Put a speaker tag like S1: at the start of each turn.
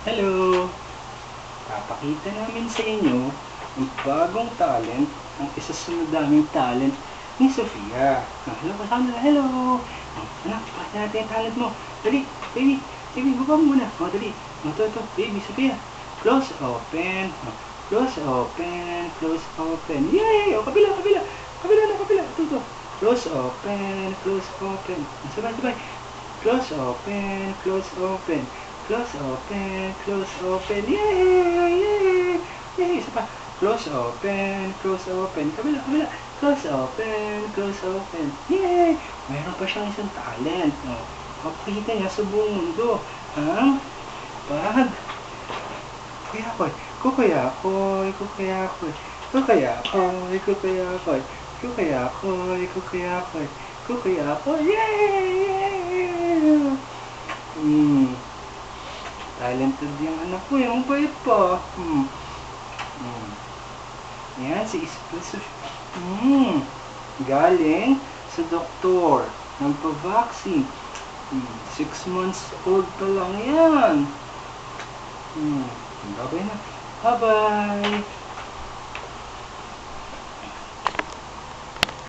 S1: Hello! Papakita namin sa inyo ang bagong talent, ang isa sa madaming talent ni Sofia. Hello, kasama na. Hello! Anak, pakita natin ang talent mo. Dali, baby. Baby, baba mo muna. Dali. Ito, baby, Sofia. Close, open. Close, open. Close, open. Yay! Kabila, kabila. Kabila na, kabila. Ito. Close, open. Close, open. Sabay. Close, open. Close, open. Close, open, close, open. Yay! Isa pa. Close, open, close, open. Kabila. Close, open. Yay! Mayroon pa siyang isang talent. Papakita niya sa buong mundo. Pag kukuyakoy. Yay! Talented yung anak ko, yung bait pa. Yan, si Isabel. Galing sa doktor. Nagpa-vaccine. 6 months old pa lang yan. Babay na. Bye-bye.